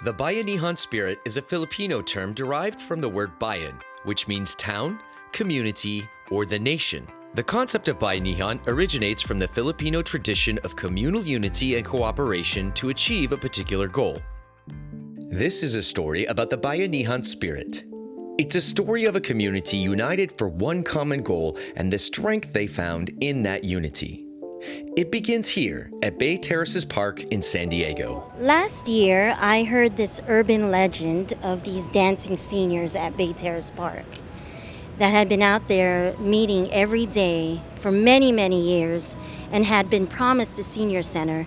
The Bayanihan spirit is a Filipino term derived from the word bayan, which means town, community, or the nation. The concept of Bayanihan originates from the Filipino tradition of communal unity and cooperation to achieve a particular goal. This is a story about the Bayanihan spirit. It's a story of a community united for one common goal and the strength they found in that unity. It begins here at Bay Terraces Park in San Diego. Last year, I heard this urban legend of these dancing seniors at Bay Terrace Park that had been out there meeting every day for many, many years and had been promised a senior center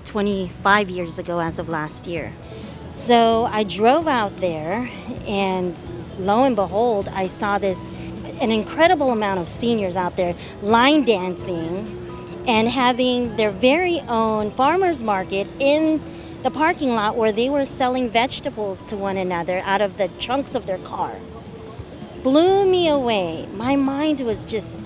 25 years ago as of last year. So I drove out there, and lo and behold, I saw an incredible amount of seniors out there line dancing and having their very own farmers market in the parking lot where they were selling vegetables to one another out of the trunks of their car. Blew me away. My mind was just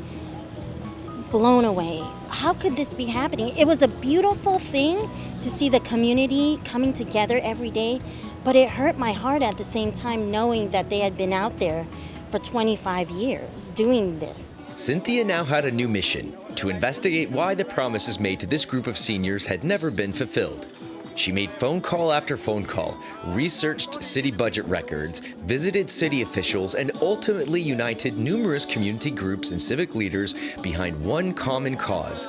blown away. How could this be happening? It was a beautiful thing to see the community coming together every day, but it hurt my heart at the same time knowing that they had been out there for 25 years doing this. Cynthia now had a new mission: to investigate why the promises made to this group of seniors had never been fulfilled. She made phone call after phone call, researched city budget records, visited city officials, and ultimately united numerous community groups and civic leaders behind one common cause: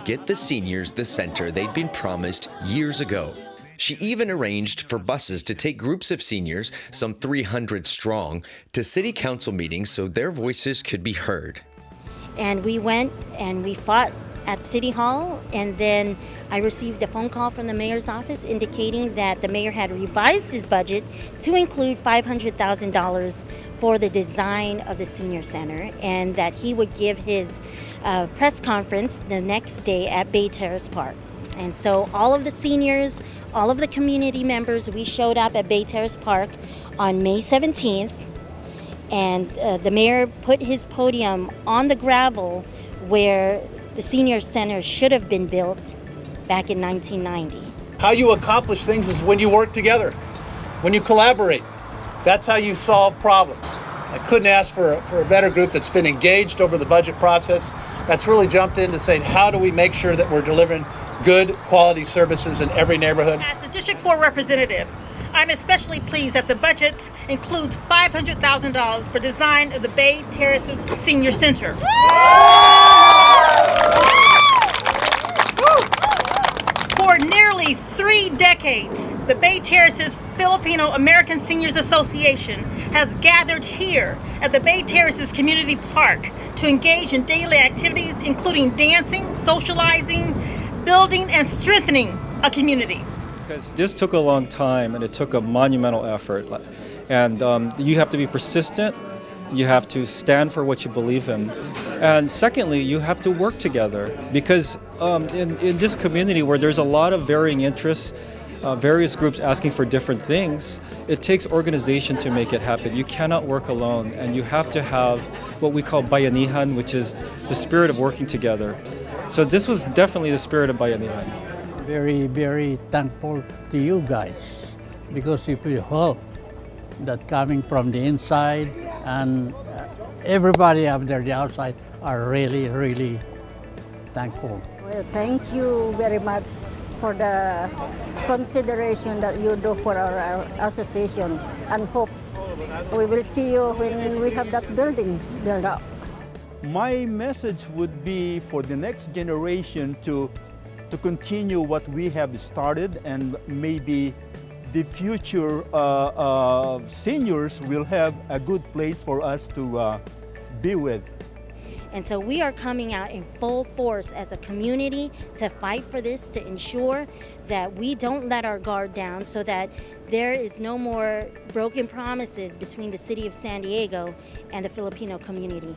get the seniors the center they'd been promised years ago. She even arranged for buses to take groups of seniors, some 300 strong, to city council meetings so their voices could be heard. And we went and we fought at City Hall, and then I received a phone call from the mayor's office indicating that the mayor had revised his budget to include $500,000 for the design of the senior center, and that he would give his press conference the next day at Bay Terrace Park. And so all of the seniors, all of the community members, we showed up at Bay Terrace Park on May 17th, and the mayor put his podium on the gravel where the senior center should have been built back in 1990. How you accomplish things is when you work together, when you collaborate. That's how you solve problems. I couldn't ask for a better group that's been engaged over the budget process, that's really jumped in to say, how do we make sure that we're delivering good quality services in every neighborhood? As the District 4 representative, I'm especially pleased that the budget includes $500,000 for design of the Bay Terrace Senior Center. For nearly 3 decades, the Bay Terraces Filipino American Seniors Association has gathered here at the Bay Terraces Community Park to engage in daily activities including dancing, socializing, building, and strengthening a community. Because this took a long time and it took a monumental effort. And you have to be persistent, you have to stand for what you believe in. And secondly, you have to work together, because in this community where there's a lot of varying interests, various groups asking for different things, it takes organization to make it happen. You cannot work alone, and you have to have what we call Bayanihan, which is the spirit of working together. So this was definitely the spirit of Bayanihan. Very, very thankful to you guys, because if you help that coming from the inside, and everybody up there, the outside, are really, really thankful. Well, thank you very much for the consideration that you do for our association, and hope we will see you when we have that building built up. My message would be for the next generation to continue what we have started, and maybe the future seniors will have a good place for us to be with. And so we are coming out in full force as a community to fight for this, to ensure that we don't let our guard down, so that there is no more broken promises between the city of San Diego and the Filipino community.